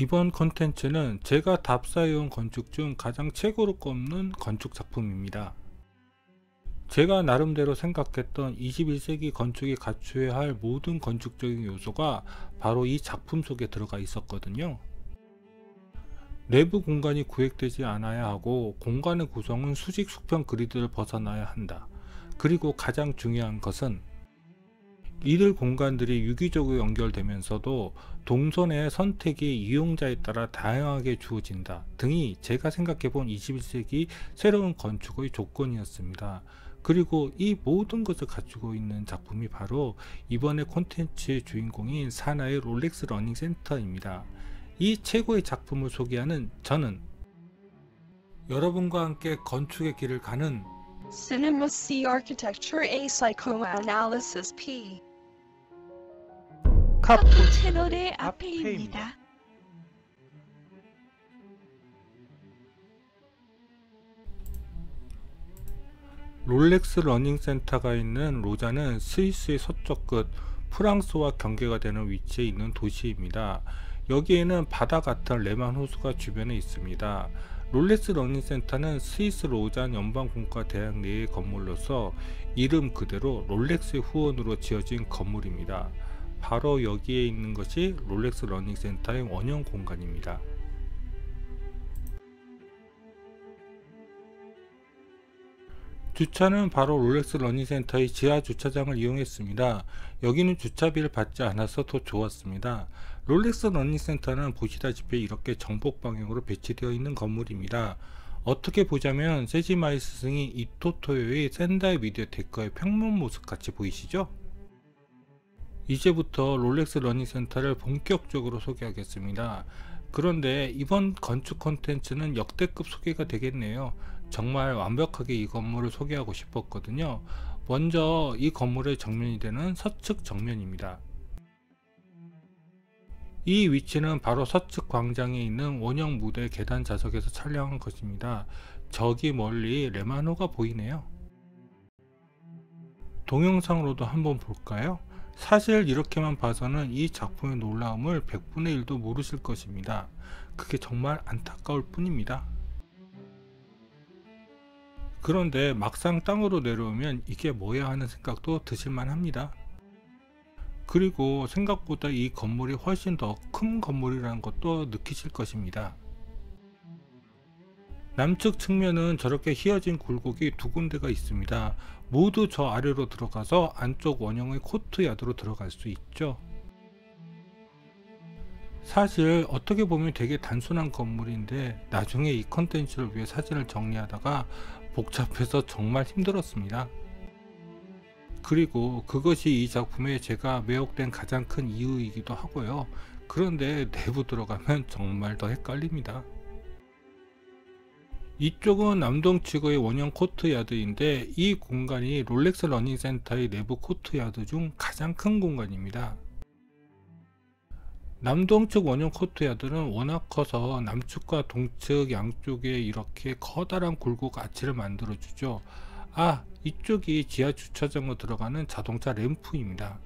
이번 컨텐츠는 제가 답사해온 건축 중 가장 최고로 꼽는 건축 작품입니다. 제가 나름대로 생각했던 21세기 건축이 갖춰야 할 모든 건축적인 요소가 바로 이 작품 속에 들어가 있었거든요. 내부 공간이 구획되지 않아야 하고, 공간의 구성은 수직 수평 그리드를 벗어나야 한다. 그리고 가장 중요한 것은 이들 공간들이 유기적으로 연결되면서도 동선의 선택이 이용자에 따라 다양하게 주어진다 등이 제가 생각해본 21세기 새로운 건축의 조건이었습니다. 그리고 이 모든 것을 갖추고 있는 작품이 바로 이번의 콘텐츠의 주인공인 사나이 롤렉스 러닝 센터입니다. 이 최고의 작품을 소개하는 저는 여러분과 함께 건축의 길을 가는 Cinema C Architecture A Psychoanalysis P 카푸 채널의 앞에입니다. 롤렉스 러닝 센터가 있는 로자는 스위스의 서쪽 끝 프랑스와 경계가 되는 위치에 있는 도시입니다. 여기에는 바다 같은 레만 호수가 주변에 있습니다. 롤렉스 러닝 센터는 스위스 로잔 연방공과대학 내의 건물로서 이름 그대로 롤렉스의 후원으로 지어진 건물입니다. 바로 여기에 있는 것이 롤렉스 러닝 센터의 원형 공간입니다. 주차는 바로 롤렉스 러닝 센터의 지하 주차장을 이용했습니다. 여기는 주차비를 받지 않아서 더 좋았습니다. 롤렉스 러닝 센터는 보시다시피 이렇게 정복 방향으로 배치되어 있는 건물입니다. 어떻게 보자면 세지마이스 승이 이토토요의 센다이 미디어 테크의 평면 모습 같이 보이시죠? 이제부터 롤렉스 러닝 센터를 본격적으로 소개하겠습니다. 그런데 이번 건축 콘텐츠는 역대급 소개가 되겠네요. 정말 완벽하게 이 건물을 소개하고 싶었거든요. 먼저 이 건물의 정면이 되는 서측 정면입니다. 이 위치는 바로 서측 광장에 있는 원형 무대 계단 좌석에서 촬영한 것입니다. 저기 멀리 레마노가 보이네요. 동영상으로도 한번 볼까요? 사실 이렇게만 봐서는 이 작품의 놀라움을 100분의 1도 모르실 것입니다. 그게 정말 안타까울 뿐입니다. 그런데 막상 땅으로 내려오면 이게 뭐야 하는 생각도 드실만 합니다. 그리고 생각보다 이 건물이 훨씬 더 큰 건물이라는 것도 느끼실 것입니다. 남측 측면은 저렇게 휘어진 굴곡이 두 군데가 있습니다. 모두 저 아래로 들어가서 안쪽 원형의 코트야드로 들어갈 수 있죠. 사실 어떻게 보면 되게 단순한 건물인데 나중에 이 컨텐츠를 위해 사진을 정리하다가 복잡해서 정말 힘들었습니다. 그리고 그것이 이 작품에 제가 매혹된 가장 큰 이유이기도 하고요. 그런데 내부 들어가면 정말 더 헷갈립니다. 이쪽은 남동측의 원형 코트야드인데 이 공간이 롤렉스 러닝 센터의 내부 코트야드 중 가장 큰 공간입니다. 남동측 원형 코트야드는 워낙 커서 남측과 동측 양쪽에 이렇게 커다란 굴곡 아치를 만들어 주죠. 이쪽이 지하 주차장으로 들어가는 자동차 램프입니다.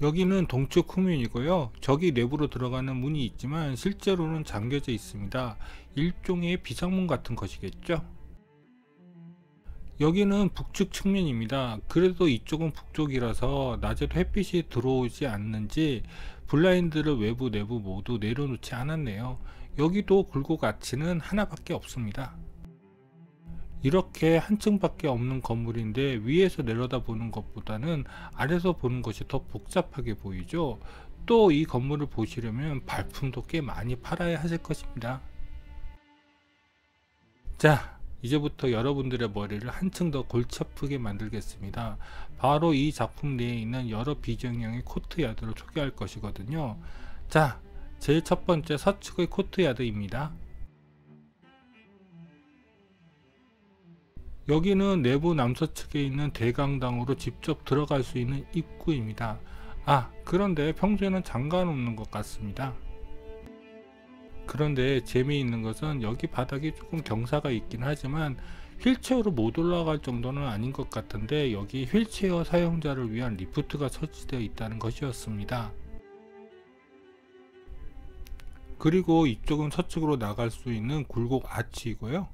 여기는 동측 후면이고요. 저기 내부로 들어가는 문이 있지만 실제로는 잠겨져 있습니다. 일종의 비상문 같은 것이겠죠. 여기는 북측 측면입니다. 그래도 이쪽은 북쪽이라서 낮에도 햇빛이 들어오지 않는지 블라인드를 외부 내부 모두 내려놓지 않았네요. 여기도 굴곡 아치는 하나밖에 없습니다. 이렇게 한 층밖에 없는 건물인데 위에서 내려다보는 것보다는 아래서 보는 것이 더 복잡하게 보이죠. 또 이 건물을 보시려면 발품도 꽤 많이 팔아야 하실 것입니다. 자, 이제부터 여러분들의 머리를 한층 더 골치 아프게 만들겠습니다. 바로 이 작품 내에 있는 여러 비정형의 코트야드를 소개할 것이거든요. 자, 제일 첫 번째 서측의 코트야드입니다. 여기는 내부 남서측에 있는 대강당으로 직접 들어갈 수 있는 입구입니다. 그런데 평소에는 잠가 놓는 것 같습니다. 그런데 재미있는 것은 여기 바닥이 조금 경사가 있긴 하지만 휠체어로 못 올라갈 정도는 아닌 것 같은데 여기 휠체어 사용자를 위한 리프트가 설치되어 있다는 것이었습니다. 그리고 이쪽은 서측으로 나갈 수 있는 굴곡 아치이고요.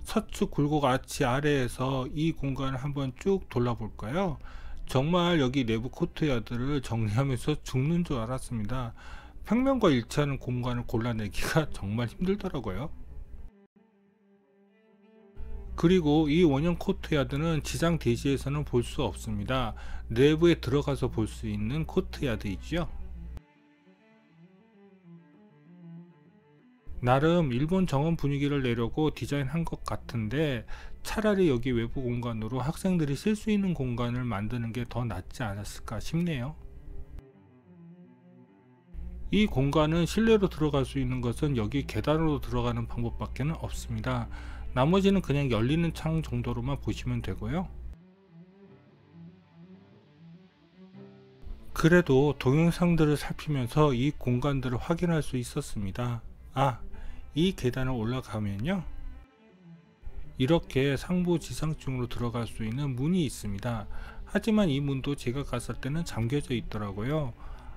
서측 굴곡 아치 아래에서 이 공간을 한번 쭉 돌아볼까요? 정말 여기 내부 코트야드를 정리하면서 죽는 줄 알았습니다. 평면과 일치하는 공간을 골라내기가 정말 힘들더라고요. 그리고 이 원형 코트야드는 지상 대지에서는 볼 수 없습니다. 내부에 들어가서 볼 수 있는 코트야드이죠. 나름 일본 정원 분위기를 내려고 디자인한 것 같은데 차라리 여기 외부 공간으로 학생들이 쓸 수 있는 공간을 만드는 게 더 낫지 않았을까 싶네요. 이 공간은 실내로 들어갈 수 있는 것은 여기 계단으로 들어가는 방법밖에 없습니다. 나머지는 그냥 열리는 창 정도로만 보시면 되고요. 그래도 동영상들을 살피면서 이 공간들을 확인할 수 있었습니다. 이 계단을 올라가면요, 이렇게 상부 지상층으로 들어갈 수 있는 문이 있습니다. 하지만 이 문도 제가 갔을 때는 잠겨져 있더라고요.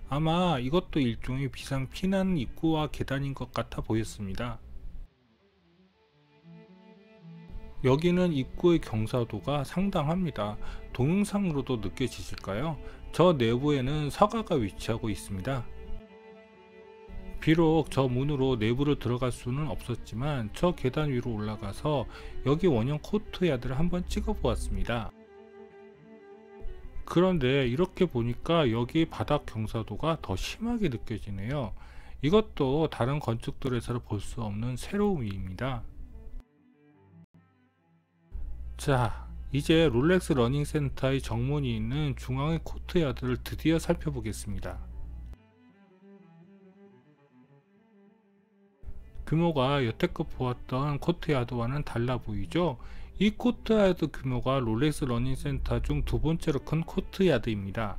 아마 이것도 일종의 비상 피난 입구와 계단인 것 같아 보였습니다. 여기는 입구의 경사도가 상당합니다. 동영상으로도 느껴지실까요? 저 내부에는 서가가 위치하고 있습니다. 비록 저 문으로 내부로 들어갈 수는 없었지만 저 계단 위로 올라가서 여기 원형 코트야드를 한번 찍어 보았습니다. 그런데 이렇게 보니까 여기 바닥 경사도가 더 심하게 느껴지네요. 이것도 다른 건축들에서 볼 수 없는 새로움입니다. 자, 이제 롤렉스 러닝센터의 정문이 있는 중앙의 코트야드를 드디어 살펴보겠습니다. 규모가 여태껏 보았던 코트야드와는 달라 보이죠? 이 코트야드 규모가 롤렉스 러닝센터 중 두 번째로 큰 코트야드입니다.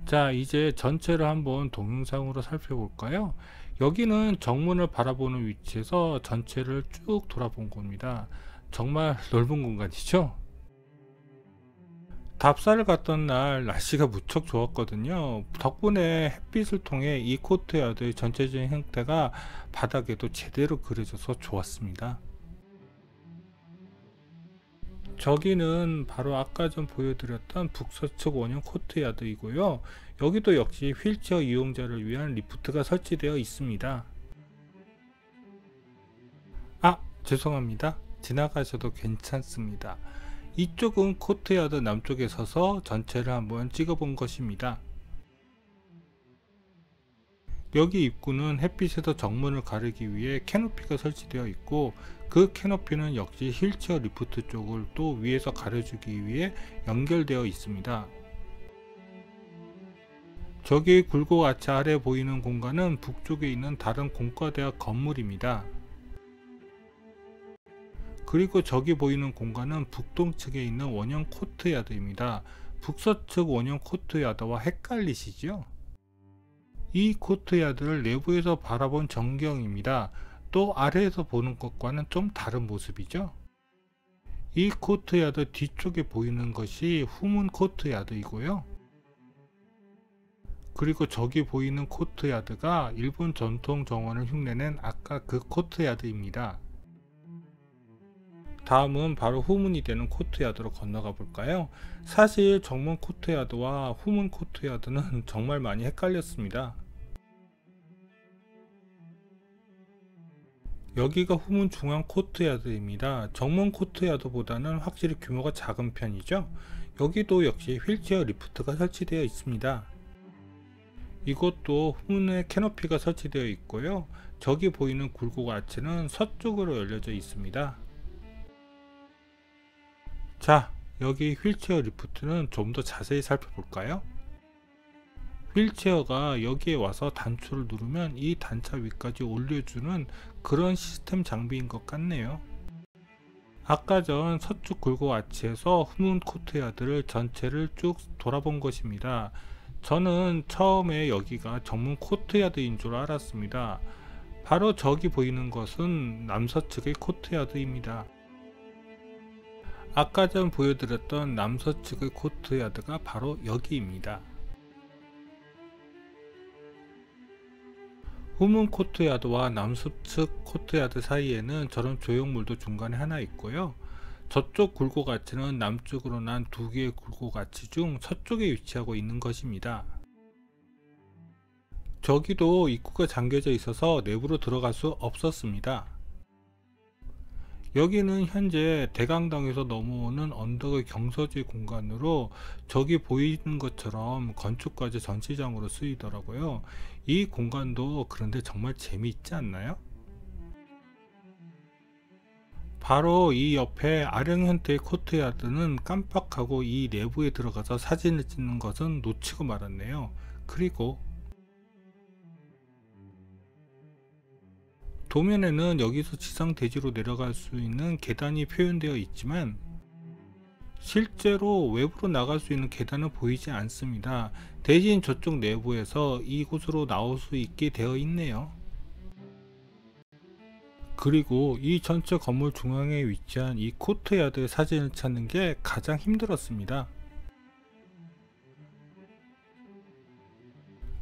자, 이제 전체를 한번 동영상으로 살펴볼까요? 여기는 정문을 바라보는 위치에서 전체를 쭉 돌아본 겁니다. 정말 넓은 공간이죠? 답사를 갔던 날 날씨가 무척 좋았거든요. 덕분에 햇빛을 통해 이 코트야드의 전체적인 형태가 바닥에도 제대로 그려져서 좋았습니다. 저기는 바로 아까 전 보여드렸던 북서측 원형 코트야드이고요. 여기도 역시 휠체어 이용자를 위한 리프트가 설치되어 있습니다. 죄송합니다. 지나가셔도 괜찮습니다. 이쪽은 코트야드 남쪽에 서서 전체를 한번 찍어본 것입니다. 여기 입구는 햇빛에서 정문을 가리기 위해 캐노피가 설치되어 있고, 그 캐노피는 역시 휠체어 리프트 쪽을 또 위에서 가려주기 위해 연결되어 있습니다. 저기 굴곡 아치 아래 보이는 공간은 북쪽에 있는 다른 공과대학 건물입니다. 그리고 저기 보이는 공간은 북동측에 있는 원형 코트야드입니다. 북서측 원형 코트야드와 헷갈리시죠? 이 코트야드를 내부에서 바라본 전경입니다. 또 아래에서 보는 것과는 좀 다른 모습이죠. 이 코트야드 뒤쪽에 보이는 것이 후문 코트야드이고요. 그리고 저기 보이는 코트야드가 일본 전통 정원을 흉내낸 아까 그 코트야드입니다. 다음은 바로 후문이 되는 코트야드로 건너가 볼까요? 사실 정문 코트야드와 후문 코트야드는 정말 많이 헷갈렸습니다. 여기가 후문 중앙 코트야드입니다. 정문 코트야드보다는 확실히 규모가 작은 편이죠. 여기도 역시 휠체어 리프트가 설치되어 있습니다. 이것도 후문에 캐노피가 설치되어 있고요. 저기 보이는 굴곡 아치는 서쪽으로 열려져 있습니다. 자, 여기 휠체어 리프트는 좀 더 자세히 살펴볼까요? 휠체어가 여기에 와서 단추를 누르면 이 단차 위까지 올려주는 그런 시스템 장비인 것 같네요. 아까 전 서쪽 굴곡 아치에서 후문 코트야드를 전체를 쭉 돌아본 것입니다. 저는 처음에 여기가 정문 코트야드인 줄 알았습니다. 바로 저기 보이는 것은 남서측의 코트야드입니다. 아까 전 보여드렸던 남서측의 코트야드가 바로 여기입니다. 후문 코트야드와 남측 코트야드 사이에는 저런 조형물도 중간에 하나 있고요. 저쪽 굴곡아치는 남쪽으로 난 두 개의 굴곡아치 중 서쪽에 위치하고 있는 것입니다. 저기도 입구가 잠겨져 있어서 내부로 들어갈 수 없었습니다. 여기는 현재 대강당에서 넘어오는 언덕의 경사지 공간으로 저기 보이는 것처럼 건축과제 전시장으로 쓰이더라고요. 이 공간도 그런데 정말 재미있지 않나요? 바로 이 옆에 아령현대의 코트야드는 깜빡하고 이 내부에 들어가서 사진을 찍는 것은 놓치고 말았네요. 그리고 도면에는 여기서 지상 대지로 내려갈 수 있는 계단이 표현되어 있지만 실제로 외부로 나갈 수 있는 계단은 보이지 않습니다. 대신 저쪽 내부에서 이곳으로 나올 수 있게 되어 있네요. 그리고 이 전체 건물 중앙에 위치한 이 코트야드의 사진을 찾는 게 가장 힘들었습니다.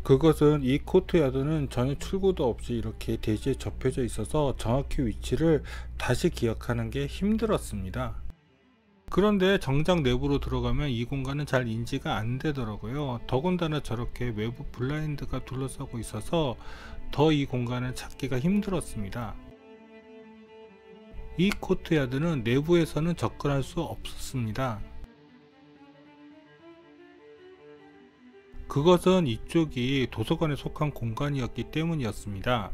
그것은 이 코트야드는 전혀 출구도 없이 이렇게 대지에 접혀져 있어서 정확히 위치를 다시 기억하는 게 힘들었습니다. 그런데 정작 내부로 들어가면 이 공간은 잘 인지가 안 되더라고요. 더군다나 저렇게 외부 블라인드가 둘러싸고 있어서 더 이 공간을 찾기가 힘들었습니다. 이 코트야드는 내부에서는 접근할 수 없었습니다. 그것은 이쪽이 도서관에 속한 공간이었기 때문이었습니다.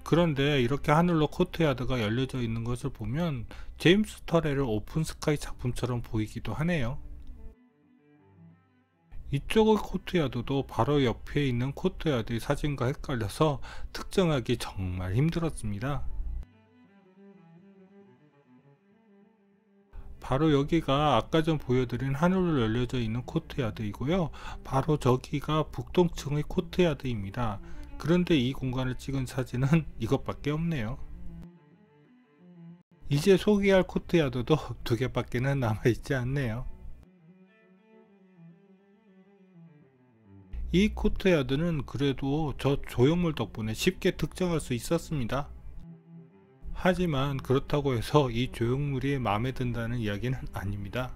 그런데 이렇게 하늘로 코트야드가 열려져 있는 것을 보면 제임스 터렐의 오픈스카이 작품처럼 보이기도 하네요. 이쪽의 코트야드도 바로 옆에 있는 코트야드의 사진과 헷갈려서 특정하기 정말 힘들었습니다. 바로 여기가 아까 전 보여드린 하늘로 열려져 있는 코트야드이고요. 바로 저기가 북동층의 코트야드입니다. 그런데 이 공간을 찍은 사진은 이것밖에 없네요. 이제 소개할 코트야드도 두 개밖에는 남아있지 않네요. 이 코트야드는 그래도 저 조형물 덕분에 쉽게 특정할 수 있었습니다. 하지만 그렇다고 해서 이 조형물이 마음에 든다는 이야기는 아닙니다.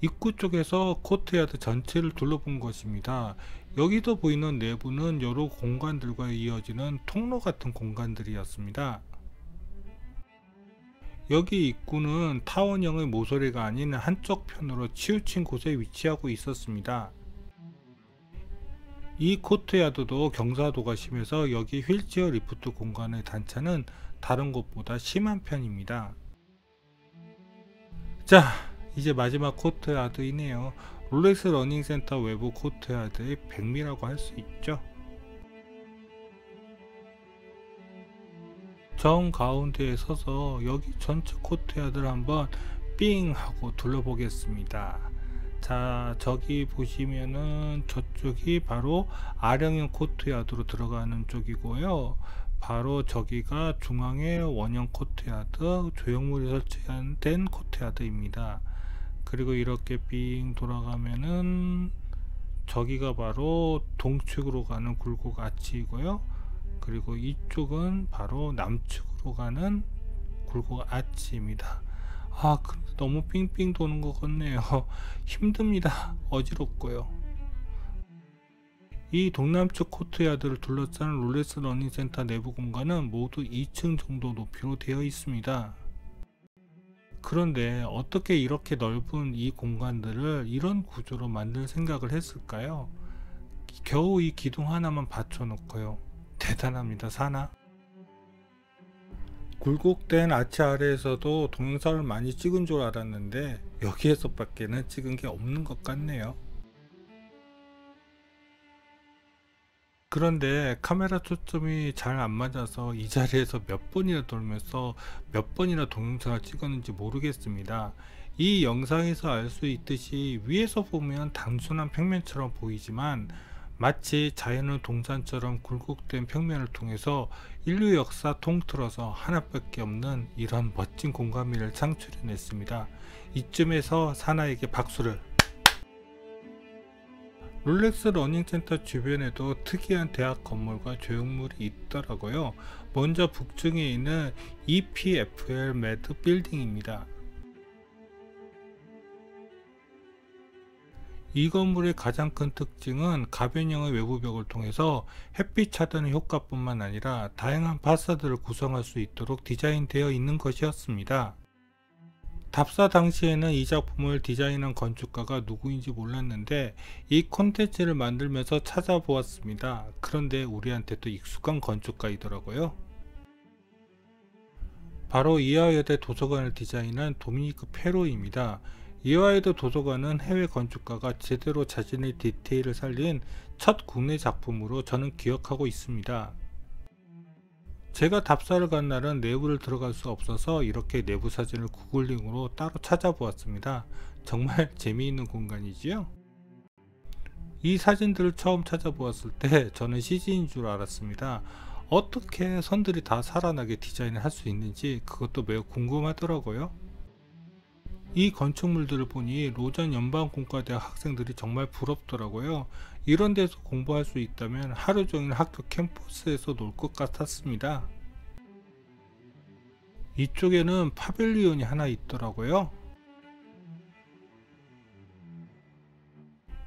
입구 쪽에서 코트야드 전체를 둘러본 것입니다. 여기도 보이는 내부는 여러 공간들과 이어지는 통로 같은 공간들이었습니다. 여기 입구는 타원형의 모서리가 아닌 한쪽 편으로 치우친 곳에 위치하고 있었습니다. 이 코트야드도 경사도가 심해서 여기 휠체어 리프트 공간의 단차는 다른 곳보다 심한 편입니다. 자, 이제 마지막 코트야드이네요. 롤렉스 러닝센터 외부 코트야드의 백미라고 할 수 있죠. 정 가운데에 서서 여기 전체 코트야드를 한번 삥 하고 둘러보겠습니다. 자, 저기 보시면은 저쪽이 바로 아령형 코트야드로 들어가는 쪽이고요. 바로 저기가 중앙의 원형 코트야드, 조형물이 설치된 코트야드입니다. 그리고 이렇게 삥 돌아가면은 저기가 바로 동측으로 가는 굴곡 아치이고요. 그리고 이쪽은 바로 남측으로 가는 굴곡 아치입니다. 아, 근데 너무 삥삥 도는 것 같네요. 힘듭니다. 어지럽고요. 이 동남측 코트야드를 둘러싼 롤렉스 러닝센터 내부 공간은 모두 2층 정도 높이로 되어 있습니다. 그런데 어떻게 이렇게 넓은 이 공간들을 이런 구조로 만들 생각을 했을까요? 겨우 이 기둥 하나만 받쳐놓고요. 대단합니다. 사나? 굴곡된 아치 아래에서도 동영상을 많이 찍은 줄 알았는데 여기에서 밖에는 찍은 게 없는 것 같네요. 그런데 카메라 초점이 잘 안 맞아서 이 자리에서 몇 번이나 돌면서 몇 번이나 동영상을 찍었는지 모르겠습니다. 이 영상에서 알 수 있듯이 위에서 보면 단순한 평면처럼 보이지만 마치 자연의 동산처럼 굴곡된 평면을 통해서 인류 역사 통틀어서 하나밖에 없는 이런 멋진 공간미를 창출해냈습니다. 이쯤에서 사나에게 박수를. 롤렉스 러닝센터 주변에도 특이한 대학 건물과 조형물이 있더라고요. 먼저 북쪽에 있는 EPFL 매드 빌딩입니다. 이 건물의 가장 큰 특징은 가변형의 외부벽을 통해서 햇빛 차단 효과뿐만 아니라 다양한 파사드를 구성할 수 있도록 디자인되어 있는 것이었습니다. 답사 당시에는 이 작품을 디자인한 건축가가 누구인지 몰랐는데 이 콘텐츠를 만들면서 찾아보았습니다. 그런데 우리한테 또 익숙한 건축가이더라고요. 바로 이화여대 도서관을 디자인한 도미니크 페로입니다. 이화여대 도서관은 해외 건축가가 제대로 자신의 디테일을 살린 첫 국내 작품으로 저는 기억하고 있습니다. 제가 답사를 간 날은 내부를 들어갈 수 없어서 이렇게 내부 사진을 구글링으로 따로 찾아보았습니다. 정말 재미있는 공간이지요? 이 사진들을 처음 찾아보았을 때 저는 CG인 줄 알았습니다. 어떻게 선들이 다 살아나게 디자인을 할 수 있는지 그것도 매우 궁금하더라고요. 이 건축물들을 보니 로잔 연방공과대학 학생들이 정말 부럽더라고요. 이런 데서 공부할 수 있다면 하루 종일 학교 캠퍼스에서 놀 것 같았습니다. 이쪽에는 파빌리온이 하나 있더라고요.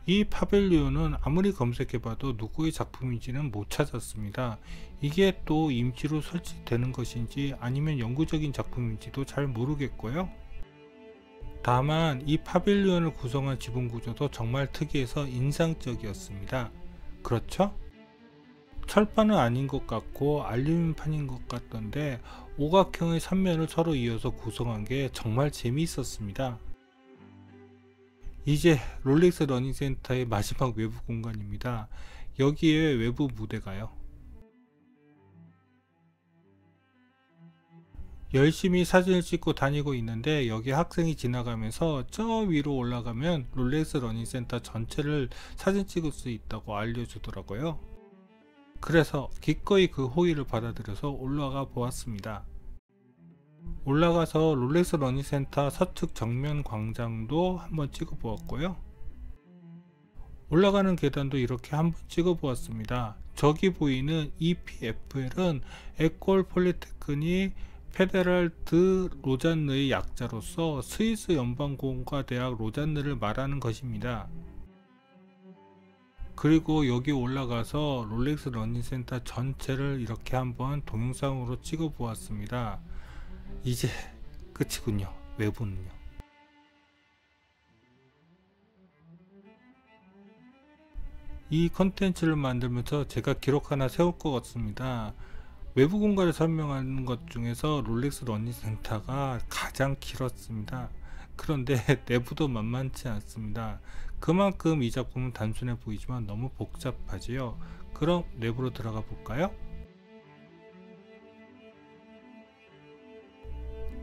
이 파빌리온은 아무리 검색해봐도 누구의 작품인지는 못 찾았습니다. 이게 또 임시로 설치되는 것인지 아니면 영구적인 작품인지도 잘 모르겠고요. 다만 이 파빌리온을 구성한 지붕 구조도 정말 특이해서 인상적이었습니다. 그렇죠? 철판은 아닌 것 같고 알루미늄판인 것 같던데 오각형의 3면을 서로 이어서 구성한 게 정말 재미있었습니다. 이제 롤렉스 러닝센터의 마지막 외부 공간입니다. 여기에 외부 무대가요. 열심히 사진을 찍고 다니고 있는데 여기 학생이 지나가면서 저 위로 올라가면 롤렉스 러닝센터 전체를 사진 찍을 수 있다고 알려주더라고요. 그래서 기꺼이 그 호의를 받아들여서 올라가 보았습니다. 올라가서 롤렉스 러닝센터 서측 정면 광장도 한번 찍어 보았고요. 올라가는 계단도 이렇게 한번 찍어 보았습니다. 저기 보이는 EPFL은 에콜 폴리테크닉 페데랄 드 로잔느의 약자로서 스위스 연방공과대학 로잔느를 말하는 것입니다. 그리고 여기 올라가서 롤렉스 러닝센터 전체를 이렇게 한번 동영상으로 찍어 보았습니다. 이제 끝이군요. 외부는요. 이 컨텐츠를 만들면서 제가 기록 하나 세울 것 같습니다. 외부 공간을 설명하는 것 중에서 롤렉스 러닝센터가 가장 길었습니다. 그런데 내부도 만만치 않습니다. 그만큼 이 작품은 단순해 보이지만 너무 복잡하지요. 그럼 내부로 들어가 볼까요?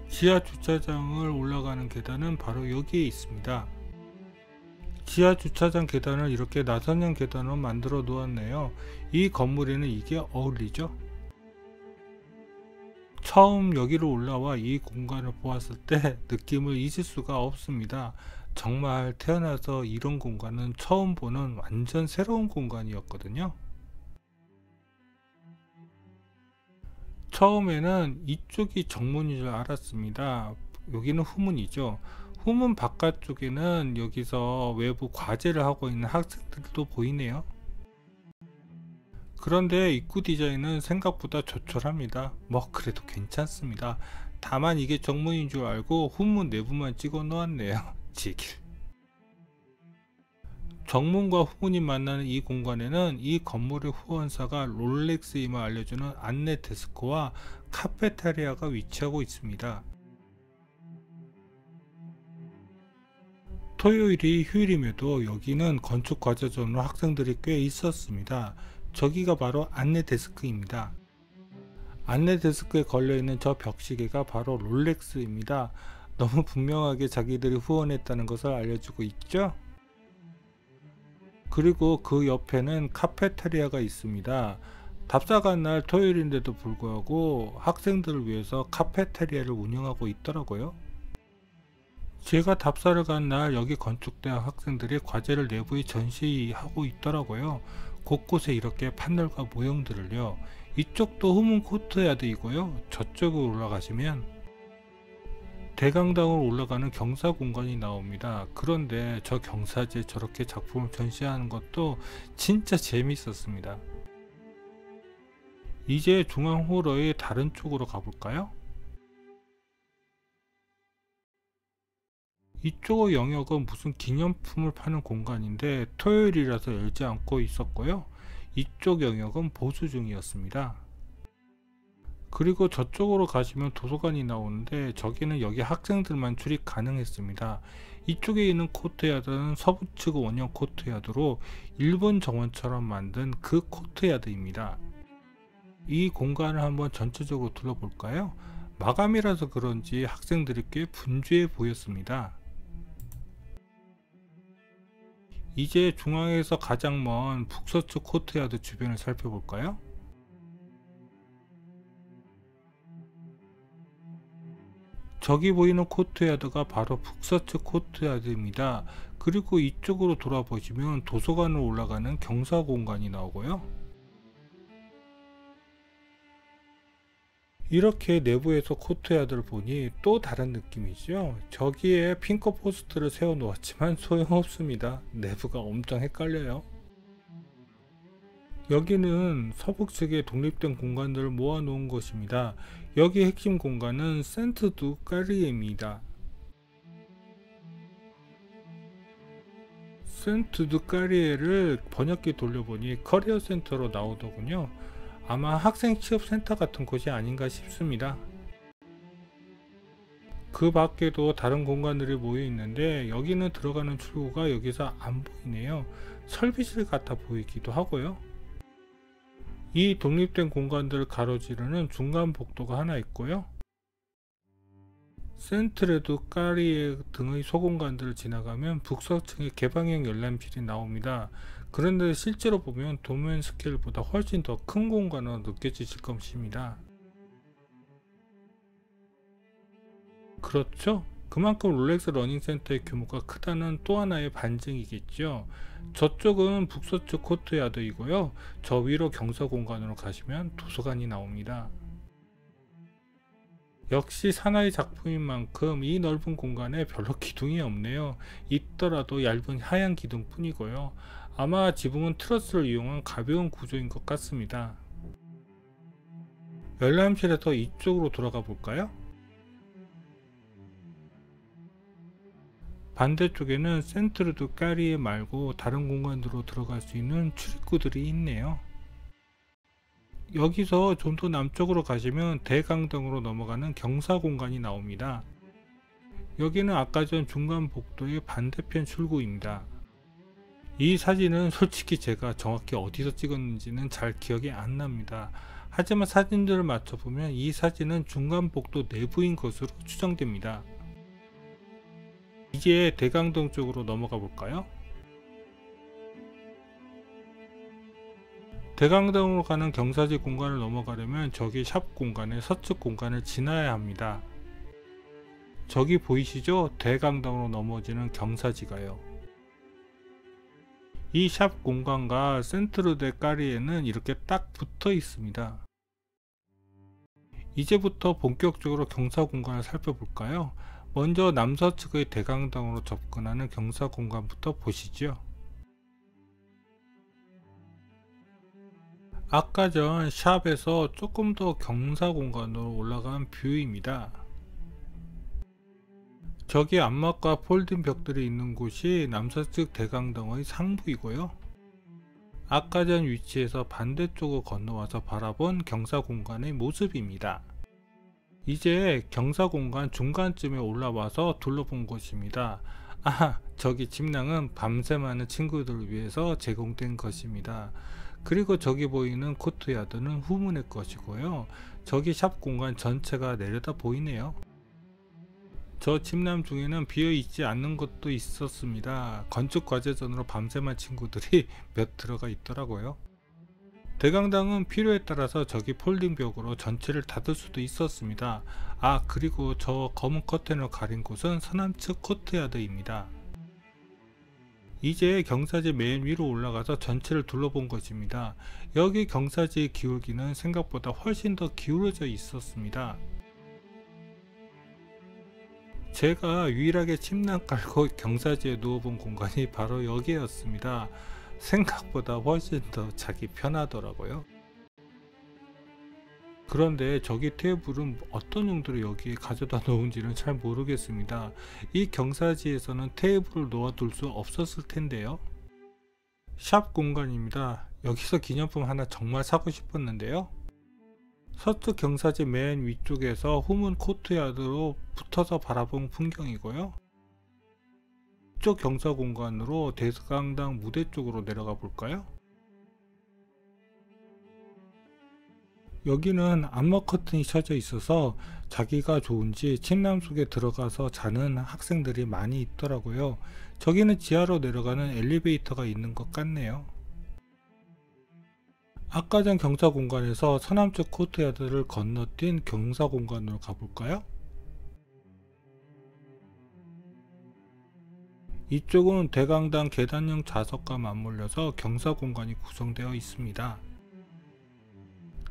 지하 주차장을 올라가는 계단은 바로 여기에 있습니다. 지하 주차장 계단을 이렇게 나선형 계단으로 만들어 놓았네요. 이 건물에는 이게 어울리죠? 처음 여기로 올라와 이 공간을 보았을 때 느낌을 잊을 수가 없습니다. 정말 태어나서 이런 공간은 처음 보는 완전 새로운 공간이었거든요. 처음에는 이쪽이 정문인 줄 알았습니다. 여기는 후문이죠. 후문 바깥쪽에는 여기서 외부 과제를 하고 있는 학생들도 보이네요. 그런데 입구 디자인은 생각보다 조촐합니다. 뭐 그래도 괜찮습니다. 다만 이게 정문인 줄 알고 후문 내부만 찍어 놓았네요. 지길. 정문과 후문이 만나는 이 공간에는 이 건물의 후원사가 롤렉스임을 알려주는 안내 데스크와 카페테리아가 위치하고 있습니다. 토요일이 휴일임에도 여기는 건축 과제전으로 학생들이 꽤 있었습니다. 저기가 바로 안내 데스크입니다. 안내 데스크에 걸려있는 저 벽시계가 바로 롤렉스입니다. 너무 분명하게 자기들이 후원했다는 것을 알려주고 있죠. 그리고 그 옆에는 카페테리아가 있습니다. 답사 간 날 토요일인데도 불구하고 학생들을 위해서 카페테리아를 운영하고 있더라고요. 제가 답사를 간 날 여기 건축대학 학생들이 과제를 내부에 전시하고 있더라고요. 곳곳에 이렇게 판넬과 모형들을요. 이쪽도 후문 코트야드이고요. 저쪽으로 올라가시면 대강당으로 올라가는 경사 공간이 나옵니다. 그런데 저 경사지에 저렇게 작품을 전시하는 것도 진짜 재미있었습니다. 이제 중앙 호러의 다른 쪽으로 가볼까요? 이쪽 영역은 무슨 기념품을 파는 공간인데 토요일이라서 열지 않고 있었고요. 이쪽 영역은 보수 중이었습니다. 그리고 저쪽으로 가시면 도서관이 나오는데 저기는 여기 학생들만 출입 가능했습니다. 이쪽에 있는 코트야드는 서부 측 원형 코트야드로 일본 정원처럼 만든 그 코트야드입니다. 이 공간을 한번 전체적으로 둘러볼까요? 마감이라서 그런지 학생들이 꽤 분주해 보였습니다. 이제 중앙에서 가장 먼 북서쪽 코트야드 주변을 살펴볼까요? 저기 보이는 코트야드가 바로 북서측 코트야드입니다. 그리고 이쪽으로 돌아보시면 도서관으로 올라가는 경사 공간이 나오고요. 이렇게 내부에서 코트야드를 보니 또 다른 느낌이죠. 저기에 핑거 포스트를 세워 놓았지만 소용없습니다. 내부가 엄청 헷갈려요. 여기는 서북 측에 독립된 공간들을 모아 놓은 것입니다. 여기 핵심 공간은 센트 두 까리에입니다. 센트 두 까리에를 번역기 돌려보니 커리어 센터로 나오더군요. 아마 학생 취업 센터 같은 곳이 아닌가 싶습니다. 그 밖에도 다른 공간들이 모여 있는데 여기는 들어가는 출구가 여기서 안 보이네요. 설비실 같아 보이기도 하고요. 이 독립된 공간들을 가로지르는 중간 복도가 하나 있고요. 센트레드 까리에 등의 소공간들을 지나가면 북서층의 개방형 열람실이 나옵니다. 그런데 실제로 보면 도면 스케일보다 훨씬 더 큰 공간으로 느껴지실 것입니다. 그렇죠? 그만큼 롤렉스 러닝센터의 규모가 크다는 또 하나의 반증이겠죠. 저쪽은 북서쪽 코트야드이고요. 저 위로 경사 공간으로 가시면 도서관이 나옵니다. 역시 사나이 작품인 만큼 이 넓은 공간에 별로 기둥이 없네요. 있더라도 얇은 하얀 기둥 뿐이고요. 아마 지붕은 트러스를 이용한 가벼운 구조인 것 같습니다. 열람실에서 이쪽으로 돌아가 볼까요? 반대쪽에는 센트르드 까리에 말고 다른 공간으로 들어갈 수 있는 출입구들이 있네요. 여기서 좀 더 남쪽으로 가시면 대강당으로 넘어가는 경사 공간이 나옵니다. 여기는 아까 전 중간 복도의 반대편 출구입니다. 이 사진은 솔직히 제가 정확히 어디서 찍었는지는 잘 기억이 안 납니다. 하지만 사진들을 맞춰보면 이 사진은 중간 복도 내부인 것으로 추정됩니다. 이제 대강동 쪽으로 넘어가 볼까요? 대강동으로 가는 경사지 공간을 넘어가려면 저기 샵 공간의 서측 공간을 지나야 합니다. 저기 보이시죠? 대강동으로 넘어지는 경사지가요. 이 샵 공간과 센트르데 까리에는 이렇게 딱 붙어 있습니다. 이제부터 본격적으로 경사 공간을 살펴볼까요? 먼저 남서측의 대강당으로 접근하는 경사 공간부터 보시죠. 아까 전 샵에서 조금 더 경사 공간으로 올라간 뷰입니다. 저기 안막과 폴딩 벽들이 있는 곳이 남서측 대강당의 상부이고요. 아까 전 위치에서 반대쪽으로 건너와서 바라본 경사 공간의 모습입니다. 이제 경사 공간 중간쯤에 올라와서 둘러본 곳입니다. 저기 침낭은 밤샘하는 친구들을 위해서 제공된 것입니다. 그리고 저기 보이는 코트야드는 후문의 것이고요. 저기 샵 공간 전체가 내려다 보이네요. 저 침낭 중에는 비어있지 않는 것도 있었습니다. 건축 과제전으로 밤샘한 친구들이 몇 들어가 있더라고요. 대강당은 필요에 따라서 저기 폴딩벽으로 전체를 닫을 수도 있었습니다. 그리고 저 검은 커튼으로 가린 곳은 서남측 코트야드입니다. 이제 경사지 맨 위로 올라가서 전체를 둘러본 것입니다. 여기 경사지의 기울기는 생각보다 훨씬 더 기울어져 있었습니다. 제가 유일하게 침낭 깔고 경사지에 누워본 공간이 바로 여기였습니다. 생각보다 훨씬 더 자기 편하더라고요. 그런데 저기 테이블은 어떤 용도로 여기에 가져다 놓은지는 잘 모르겠습니다. 이 경사지에서는 테이블을 놓아둘 수 없었을 텐데요. 샵 공간입니다. 여기서 기념품 하나 정말 사고 싶었는데요. 서쪽 경사지 맨 위쪽에서 후문 코트야드로 붙어서 바라본 풍경이고요. 이쪽 경사 공간으로 대강당 무대 쪽으로 내려가 볼까요? 여기는 암막 커튼이 쳐져 있어서 자기가 좋은지 침낭 속에 들어가서 자는 학생들이 많이 있더라고요. 저기는 지하로 내려가는 엘리베이터가 있는 것 같네요. 아까 전 경사 공간에서 서남쪽 코트야드를 건너뛴 경사 공간으로 가볼까요? 이쪽은 대강당 계단형 좌석과 맞물려서 경사 공간이 구성되어 있습니다.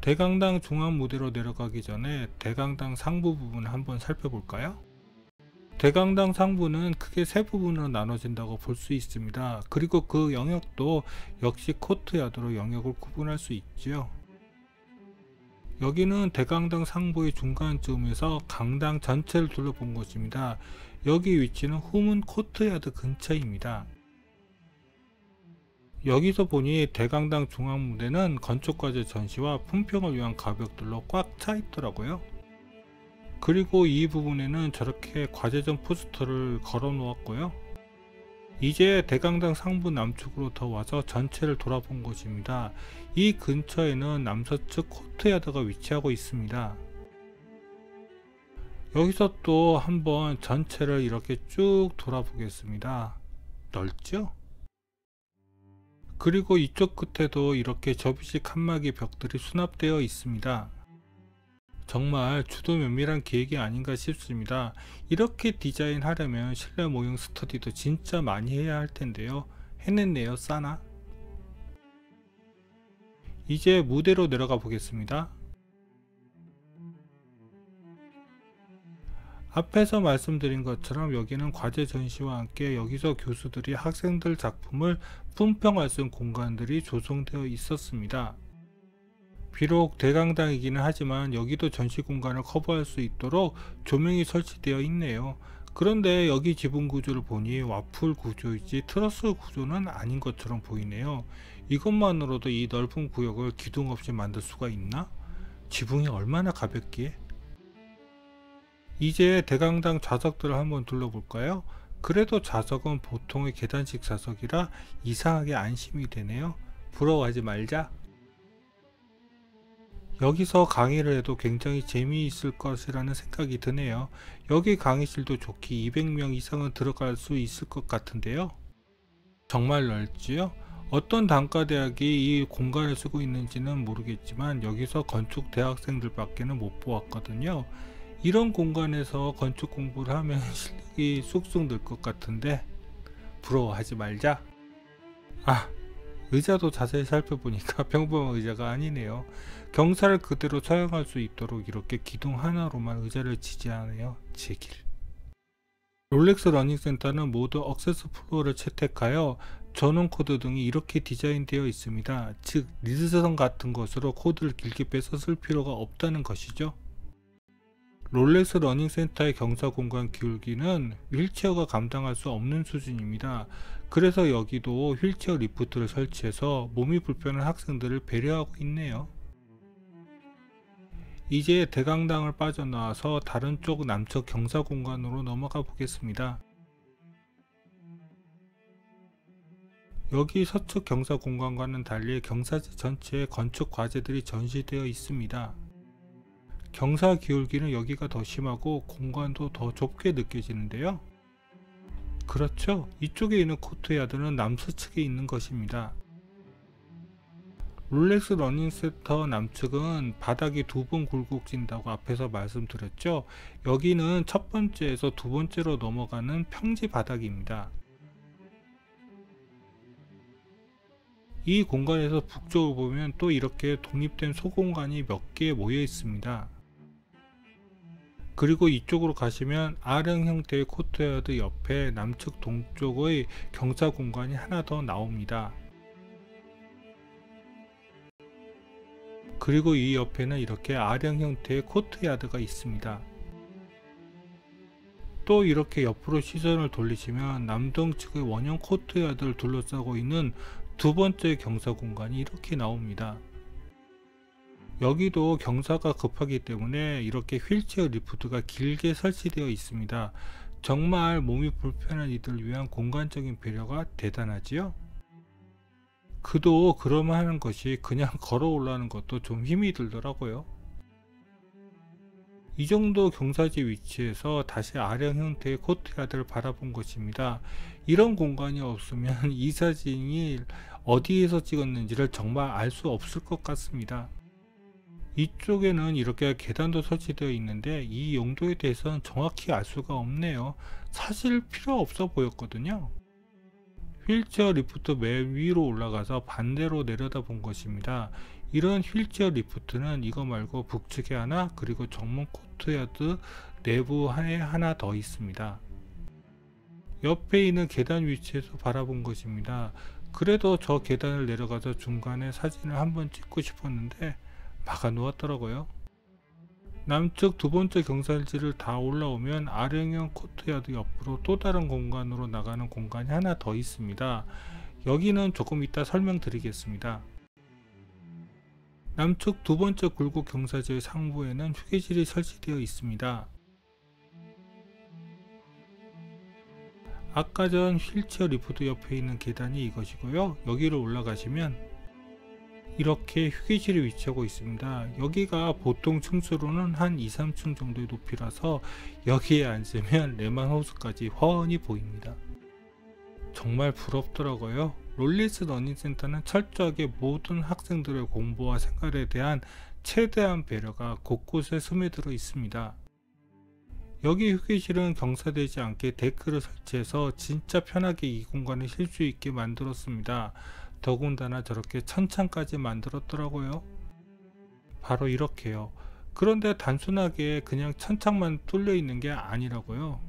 대강당 중앙 무대로 내려가기 전에 대강당 상부 부분을 한번 살펴볼까요? 대강당 상부는 크게 세 부분으로 나눠진다고 볼 수 있습니다. 그리고 그 영역도 역시 코트야드로 영역을 구분할 수 있죠. 여기는 대강당 상부의 중간쯤에서 강당 전체를 둘러본 곳입니다. 여기 위치는 후문 코트야드 근처입니다. 여기서 보니 대강당 중앙 무대는 건축과제 전시와 품평을 위한 가벽들로 꽉 차 있더라고요. 그리고 이 부분에는 저렇게 과제전 포스터를 걸어 놓았고요. 이제 대강당 상부 남쪽으로 더 와서 전체를 돌아본 곳입니다. 이 근처에는 남서측 코트야드가 위치하고 있습니다. 여기서 또 한번 전체를 이렇게 쭉 돌아보겠습니다. 넓죠? 그리고 이쪽 끝에도 이렇게 접이식 칸막이 벽들이 수납되어 있습니다. 정말 주도 면밀한 계획이 아닌가 싶습니다. 이렇게 디자인하려면 실내 모형 스터디도 진짜 많이 해야 할 텐데요. 해냈네요. 싸나? 이제 무대로 내려가 보겠습니다. 앞에서 말씀드린 것처럼 여기는 과제 전시와 함께 여기서 교수들이 학생들 작품을 품평할 수 있는 공간들이 조성되어 있었습니다. 비록 대강당이기는 하지만 여기도 전시 공간을 커버할 수 있도록 조명이 설치되어 있네요. 그런데 여기 지붕 구조를 보니 와플 구조이지 트러스 구조는 아닌 것처럼 보이네요. 이것만으로도 이 넓은 구역을 기둥 없이 만들 수가 있나? 지붕이 얼마나 가볍기에? 이제 대강당 좌석들을 한번 둘러볼까요? 그래도 좌석은 보통의 계단식 좌석이라 이상하게 안심이 되네요. 부러워하지 말자. 여기서 강의를 해도 굉장히 재미있을 것이라는 생각이 드네요. 여기 강의실도 좋게 200명 이상은 들어갈 수 있을 것 같은데요. 정말 넓지요? 어떤 단과대학이 이 공간을 쓰고 있는지는 모르겠지만 여기서 건축 대학생들밖에는 못 보았거든요. 이런 공간에서 건축 공부를 하면 실력이 쑥쑥 늘 것 같은데 부러워하지 말자. 의자도 자세히 살펴보니까 평범한 의자가 아니네요. 경사를 그대로 사용할 수 있도록 이렇게 기둥 하나로만 의자를 지지하네요. 제길. 롤렉스 러닝센터는 모두 억세스 플로어를 채택하여 전원 코드 등이 이렇게 디자인되어 있습니다. 즉 리드선 같은 것으로 코드를 길게 빼서 쓸 필요가 없다는 것이죠. 롤렉스 러닝센터의 경사 공간 기울기는 휠체어가 감당할 수 없는 수준입니다. 그래서 여기도 휠체어 리프트를 설치해서 몸이 불편한 학생들을 배려하고 있네요. 이제 대강당을 빠져나와서 다른 쪽 남측 경사 공간으로 넘어가 보겠습니다. 여기 서측 경사 공간과는 달리 경사지 전체에 건축 과제들이 전시되어 있습니다. 경사 기울기는 여기가 더 심하고 공간도 더 좁게 느껴지는데요. 그렇죠. 이쪽에 있는 코트야드는 남서측에 있는 것입니다. 롤렉스 러닝센터 남측은 바닥이 두 번 굴곡진다고 앞에서 말씀드렸죠. 여기는 첫 번째에서 두 번째로 넘어가는 평지 바닥입니다. 이 공간에서 북쪽을 보면 또 이렇게 독립된 소공간이 몇 개 모여 있습니다. 그리고 이쪽으로 가시면 R형 형태의 코트야드 옆에 남측 동쪽의 경사 공간이 하나 더 나옵니다. 그리고 이 옆에는 이렇게 R형 형태의 코트야드가 있습니다. 또 이렇게 옆으로 시선을 돌리시면 남동측의 원형 코트야드를 둘러싸고 있는 두 번째 경사 공간이 이렇게 나옵니다. 여기도 경사가 급하기 때문에 이렇게 휠체어 리프트가 길게 설치되어 있습니다. 정말 몸이 불편한 이들을 위한 공간적인 배려가 대단하지요. 그도 그러면 하는 것이 그냥 걸어 올라가는 것도 좀 힘이 들더라고요. 이 정도 경사지 위치에서 다시 R형 형태의 코트야드를 바라본 것입니다. 이런 공간이 없으면 이 사진이 어디에서 찍었는지를 정말 알 수 없을 것 같습니다. 이쪽에는 이렇게 계단도 설치되어 있는데 이 용도에 대해서는 정확히 알 수가 없네요. 사실 필요 없어 보였거든요. 휠체어 리프트 맨 위로 올라가서 반대로 내려다 본 것입니다. 이런 휠체어 리프트는 이거 말고 북측에 하나, 그리고 정문 코트야드 내부에 하나 더 있습니다. 옆에 있는 계단 위치에서 바라본 것입니다. 그래도 저 계단을 내려가서 중간에 사진을 한번 찍고 싶었는데 막아 놓았더라고요. 남측 두 번째 경사지를 다 올라오면 R형 코트야드 옆으로 또 다른 공간으로 나가는 공간이 하나 더 있습니다. 여기는 조금 이따 설명드리겠습니다. 남측 두 번째 굴곡 경사지의 상부에는 휴게실이 설치되어 있습니다. 아까 전 휠체어 리프트 옆에 있는 계단이 이것이고요. 여기를 올라가시면 이렇게 휴게실이 위치하고 있습니다. 여기가 보통 층수로는 한 2, 3층 정도의 높이라서 여기에 앉으면 레만 호수까지 훤히 보입니다. 정말 부럽더라고요. 롤렉스 러닝센터는 철저하게 모든 학생들의 공부와 생활에 대한 최대한 배려가 곳곳에 스며들어 있습니다. 여기 휴게실은 경사되지 않게 데크를 설치해서 진짜 편하게 이 공간을 쉴 수 있게 만들었습니다. 더군다나 저렇게 천창까지 만들었더라고요. 바로 이렇게요. 그런데 단순하게 그냥 천창만 뚫려 있는 게 아니라고요.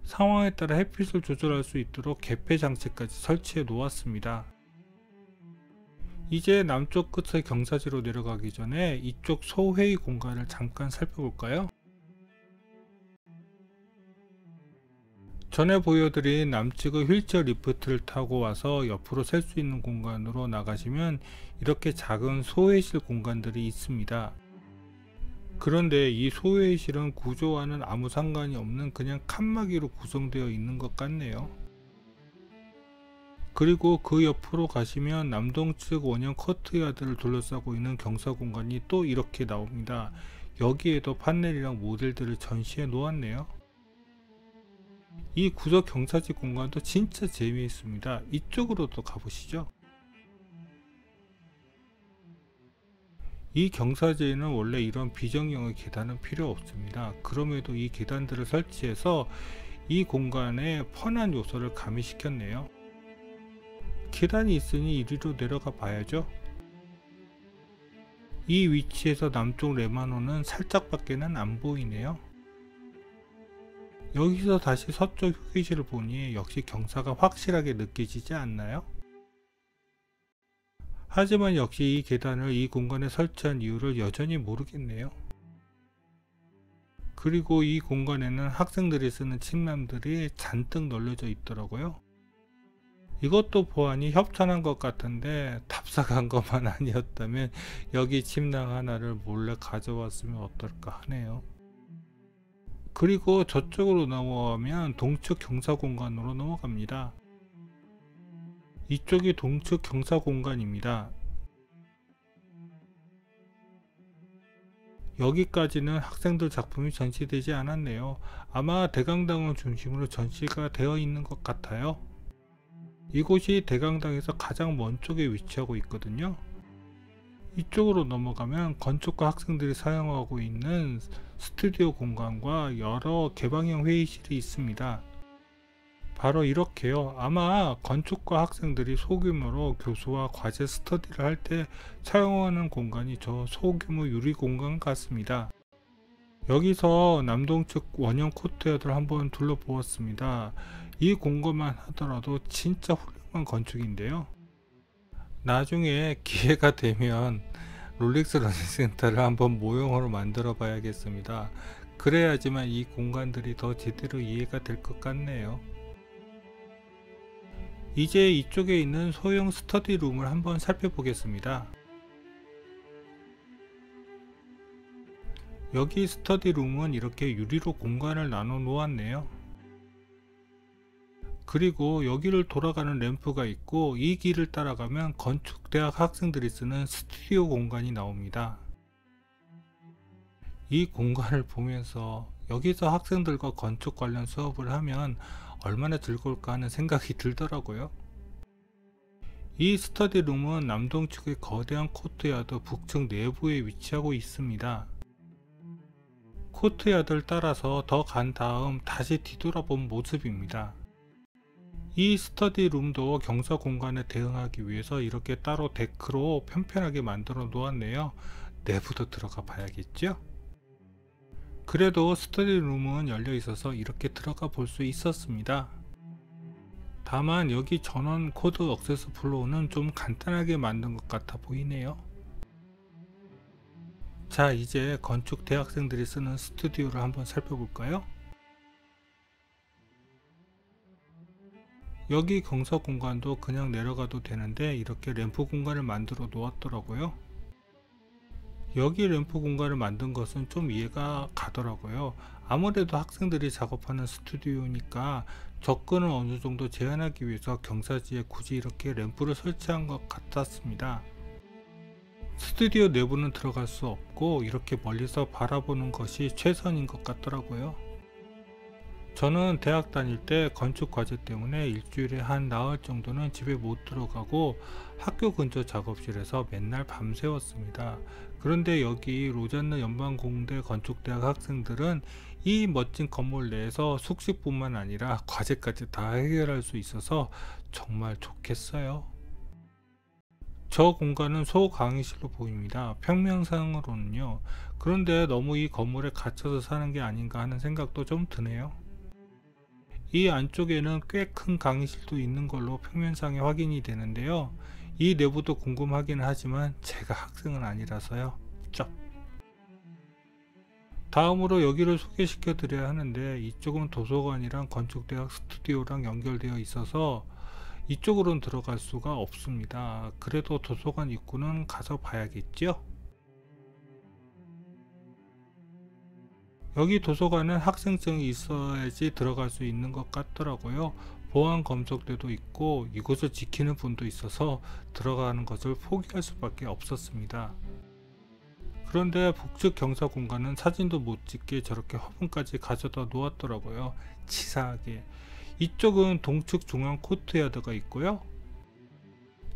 상황에 따라 햇빛을 조절할 수 있도록 개폐 장치까지 설치해 놓았습니다. 이제 남쪽 끝의 경사지로 내려가기 전에 이쪽 소회의 공간을 잠깐 살펴볼까요? 전에 보여드린 남측의 휠체어 리프트를 타고 와서 옆으로 셀 수 있는 공간으로 나가시면 이렇게 작은 소회실 공간들이 있습니다. 그런데 이 소회실은 구조와는 아무 상관이 없는 그냥 칸막이로 구성되어 있는 것 같네요. 그리고 그 옆으로 가시면 남동측 원형 커트야드를 둘러싸고 있는 경사 공간이 또 이렇게 나옵니다. 여기에도 판넬이랑 모델들을 전시해 놓았네요. 이 구석 경사지 공간도 진짜 재미있습니다. 이쪽으로도 가보시죠. 이 경사지에는 원래 이런 비정형의 계단은 필요 없습니다. 그럼에도 이 계단들을 설치해서 이 공간에 펀한 요소를 가미시켰네요. 계단이 있으니 이리로 내려가 봐야죠. 이 위치에서 남쪽 레마노는 살짝 밖에는 안 보이네요. 여기서 다시 서쪽 휴게실을 보니 역시 경사가 확실하게 느껴지지 않나요? 하지만 역시 이 계단을 이 공간에 설치한 이유를 여전히 모르겠네요. 그리고 이 공간에는 학생들이 쓰는 침낭들이 잔뜩 널려져 있더라고요. 이것도 보아니 협찬한 것 같은데 탑사간 것만 아니었다면 여기 침낭 하나를 몰래 가져왔으면 어떨까 하네요. 그리고 저쪽으로 넘어가면 동측 경사 공간으로 넘어갑니다. 이쪽이 동측 경사 공간입니다. 여기까지는 학생들 작품이 전시되지 않았네요. 아마 대강당을 중심으로 전시가 되어 있는 것 같아요. 이곳이 대강당에서 가장 먼 쪽에 위치하고 있거든요. 이쪽으로 넘어가면 건축과 학생들이 사용하고 있는 스튜디오 공간과 여러 개방형 회의실이 있습니다. 바로 이렇게요. 아마 건축과 학생들이 소규모로 교수와 과제 스터디를 할 때 사용하는 공간이 저 소규모 유리 공간 같습니다. 여기서 남동측 원형 코트야드를 한번 둘러보았습니다. 이 공간만 하더라도 진짜 훌륭한 건축인데요. 나중에 기회가 되면 롤렉스 러닝센터를 한번 모형으로 만들어 봐야겠습니다. 그래야지만 이 공간들이 더 제대로 이해가 될 것 같네요. 이제 이쪽에 있는 소형 스터디룸을 한번 살펴보겠습니다. 여기 스터디룸은 이렇게 유리로 공간을 나눠 놓았네요. 그리고 여기를 돌아가는 램프가 있고 이 길을 따라가면 건축대학 학생들이 쓰는 스튜디오 공간이 나옵니다. 이 공간을 보면서 여기서 학생들과 건축 관련 수업을 하면 얼마나 즐거울까 하는 생각이 들더라고요. 이 스터디룸은 남동측의 거대한 코트야드 북측 내부에 위치하고 있습니다. 코트야드를 따라서 더 간 다음 다시 뒤돌아본 모습입니다. 이 스터디룸도 경사 공간에 대응하기 위해서 이렇게 따로 데크로 편편하게 만들어 놓았네요. 내부도 들어가 봐야겠죠? 그래도 스터디룸은 열려 있어서 이렇게 들어가 볼 수 있었습니다. 다만 여기 전원 코드 액세스 플로우는 좀 간단하게 만든 것 같아 보이네요. 자, 이제 건축 대학생들이 쓰는 스튜디오를 한번 살펴볼까요? 여기 경사 공간도 그냥 내려가도 되는데 이렇게 램프 공간을 만들어 놓았더라고요. 여기 램프 공간을 만든 것은 좀 이해가 가더라고요. 아무래도 학생들이 작업하는 스튜디오니까 접근을 어느 정도 제한하기 위해서 경사지에 굳이 이렇게 램프를 설치한 것 같았습니다. 스튜디오 내부는 들어갈 수 없고 이렇게 멀리서 바라보는 것이 최선인 것 같더라고요. 저는 대학 다닐 때 건축 과제 때문에 일주일에 한 나흘 정도는 집에 못 들어가고 학교 근처 작업실에서 맨날 밤새웠습니다. 그런데 여기 로잔느 연방공대 건축대학 학생들은 이 멋진 건물 내에서 숙식뿐만 아니라 과제까지 다 해결할 수 있어서 정말 좋겠어요. 저 공간은 소강의실로 보입니다. 평면상으로는요. 그런데 너무 이 건물에 갇혀서 사는 게 아닌가 하는 생각도 좀 드네요. 이 안쪽에는 꽤 큰 강의실도 있는 걸로 평면상에 확인이 되는데요. 이 내부도 궁금하기는 하지만 제가 학생은 아니라서요. 다음으로 여기를 소개시켜 드려야 하는데 이쪽은 도서관이랑 건축대학 스튜디오랑 연결되어 있어서 이쪽으로는 들어갈 수가 없습니다. 그래도 도서관 입구는 가서 봐야겠죠? 여기 도서관은 학생증이 있어야지 들어갈 수 있는 것 같더라고요. 보안 검색대도 있고 이곳을 지키는 분도 있어서 들어가는 것을 포기할 수밖에 없었습니다. 그런데 북측 경사 공간은 사진도 못 찍게 저렇게 화분까지 가져다 놓았더라고요. 치사하게. 이쪽은 동측 중앙 코트야드가 있고요.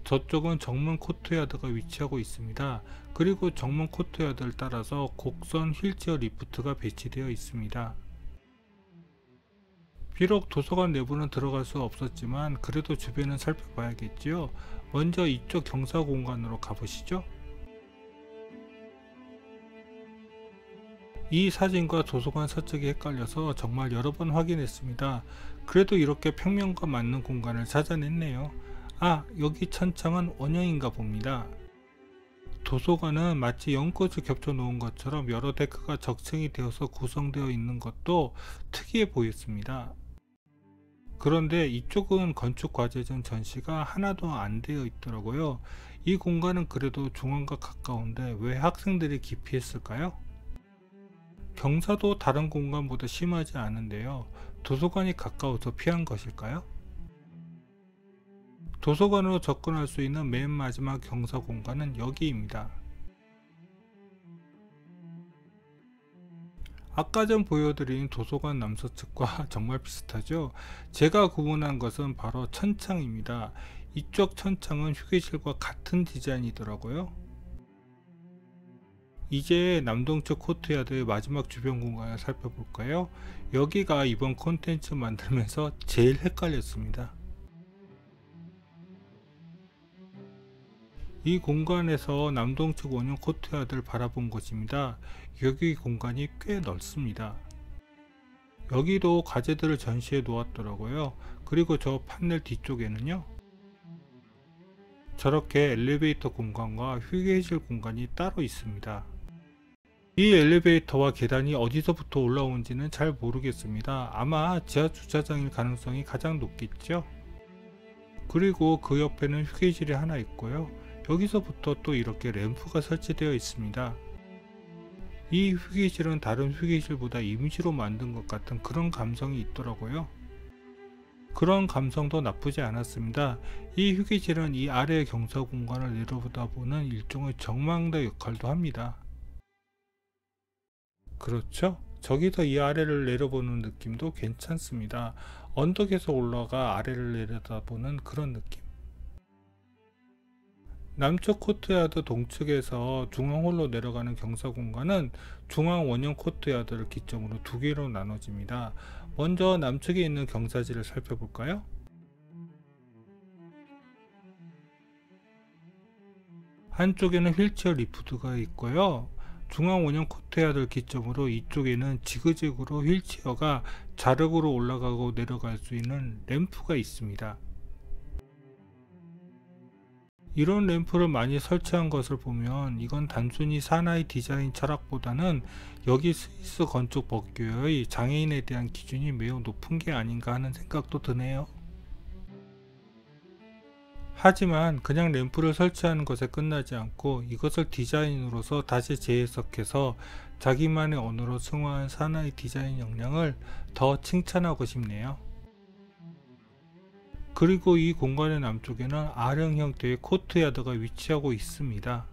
저쪽은 정문 코트야드가 위치하고 있습니다. 그리고 정문 코트야드를 따라서 곡선 휠체어 리프트가 배치되어 있습니다. 비록 도서관 내부는 들어갈 수 없었지만 그래도 주변은 살펴봐야겠지요. 먼저 이쪽 경사 공간으로 가보시죠. 이 사진과 도서관 서쪽이 헷갈려서 정말 여러 번 확인했습니다. 그래도 이렇게 평면과 맞는 공간을 찾아냈네요. 아, 여기 천창은 원형인가 봅니다. 도서관은 마치 연꽃을 겹쳐 놓은 것처럼 여러 데크가 적층이 되어서 구성되어 있는 것도 특이해 보였습니다. 그런데 이쪽은 건축과제전 전시가 하나도 안 되어 있더라고요. 이 공간은 그래도 중앙과 가까운데 왜 학생들이 기피했을까요? 경사도 다른 공간보다 심하지 않은데요. 도서관이 가까워서 피한 것일까요? 도서관으로 접근할 수 있는 맨 마지막 경사 공간은 여기입니다. 아까 전 보여드린 도서관 남서측과 정말 비슷하죠. 제가 구분한 것은 바로 천창입니다. 이쪽 천창은 휴게실과 같은 디자인이더라고요. 이제 남동측 코트야드의 마지막 주변 공간을 살펴볼까요? 여기가 이번 콘텐츠 만들면서 제일 헷갈렸습니다. 이 공간에서 남동측 원형 코트야드를 바라본 것입니다. 여기 공간이 꽤 넓습니다. 여기도 가재들을 전시해 놓았더라고요. 그리고 저 판넬 뒤쪽에는요, 저렇게 엘리베이터 공간과 휴게실 공간이 따로 있습니다. 이 엘리베이터와 계단이 어디서부터 올라온지는 잘 모르겠습니다. 아마 지하 주차장일 가능성이 가장 높겠죠. 그리고 그 옆에는 휴게실이 하나 있고요. 여기서부터 또 이렇게 램프가 설치되어 있습니다. 이 휴게실은 다른 휴게실보다 이미지로 만든 것 같은 그런 감성이 있더라고요. 그런 감성도 나쁘지 않았습니다. 이 휴게실은 이 아래의 경사 공간을 내려다보는 일종의 정망대 역할도 합니다. 그렇죠? 저기서 이 아래를 내려보는 느낌도 괜찮습니다. 언덕에서 올라가 아래를 내려다보는 그런 느낌. 남쪽 코트야드 동측에서 중앙홀로 내려가는 경사 공간은 중앙 원형 코트야드를 기점으로 두 개로 나눠집니다. 먼저 남측에 있는 경사지를 살펴볼까요? 한쪽에는 휠체어 리프트가 있고요. 중앙 원형 코트야드를 기점으로 이쪽에는 지그재그로 휠체어가 자력으로 올라가고 내려갈 수 있는 램프가 있습니다. 이런 램프를 많이 설치한 것을 보면 이건 단순히 사나이 디자인 철학보다는 여기 스위스 건축 법규의 장애인에 대한 기준이 매우 높은 게 아닌가 하는 생각도 드네요. 하지만 그냥 램프를 설치하는 것에 끝나지 않고 이것을 디자인으로서 다시 재해석해서 자기만의 언어로 승화한 사나이 디자인 역량을 더 칭찬하고 싶네요. 그리고 이 공간의 남쪽에는 R형 형태의 코트야드가 위치하고 있습니다.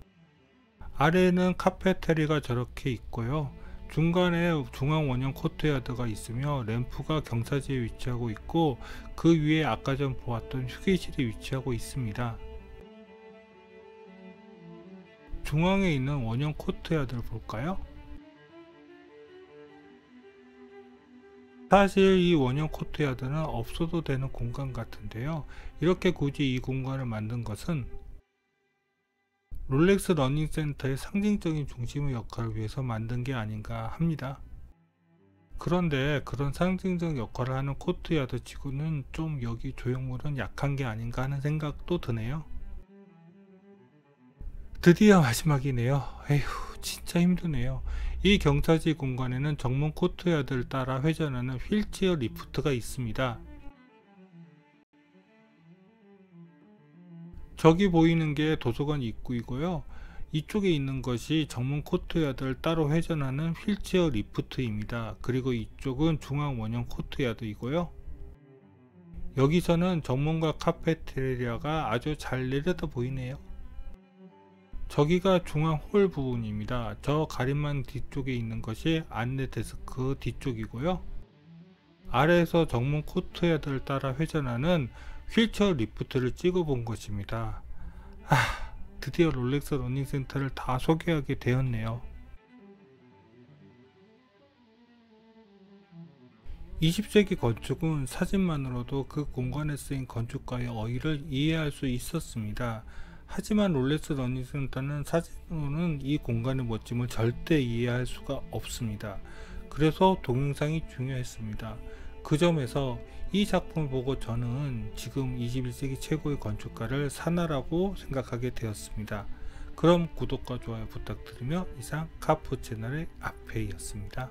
아래에는 카페테리가 저렇게 있고요. 중간에 중앙 원형 코트야드가 있으며 램프가 경사지에 위치하고 있고 그 위에 아까 전 보았던 휴게실이 위치하고 있습니다. 중앙에 있는 원형 코트야드를 볼까요? 사실 이 원형 코트야드는 없어도 되는 공간 같은데요. 이렇게 굳이 이 공간을 만든 것은 롤렉스 러닝센터의 상징적인 중심의 역할을 위해서 만든 게 아닌가 합니다. 그런데 그런 상징적 역할을 하는 코트야드 치고는 좀 여기 조형물은 약한 게 아닌가 하는 생각도 드네요. 드디어 마지막이네요. 에휴, 진짜 힘드네요. 이 경사지 공간에는 정문 코트야드를 따라 회전하는 휠체어 리프트가 있습니다. 저기 보이는 게 도서관 입구이고요. 이쪽에 있는 것이 정문 코트야드를 따로 회전하는 휠체어 리프트입니다. 그리고 이쪽은 중앙 원형 코트야드이고요. 여기서는 정문과 카페테리아가 아주 잘 내려다 보이네요. 저기가 중앙 홀 부분입니다. 저 가림막 뒤쪽에 있는 것이 안내 데스크 뒤쪽이고요. 아래에서 정문 코트야드를 따라 회전하는 휠체어 리프트를 찍어 본 것입니다. 드디어 롤렉스 러닝센터를 다 소개하게 되었네요. 20세기 건축은 사진만으로도 그 공간에 쓰인 건축가의 어휘를 이해할 수 있었습니다. 하지만 롤렉스 러닝센터는 사진으로는 이 공간의 멋짐을 절대 이해할 수가 없습니다. 그래서 동영상이 중요했습니다. 그 점에서 이 작품을 보고 저는 지금 21세기 최고의 건축가를 사나라고 생각하게 되었습니다. 그럼 구독과 좋아요 부탁드리며 이상 카프 채널의 앞에이었습니다.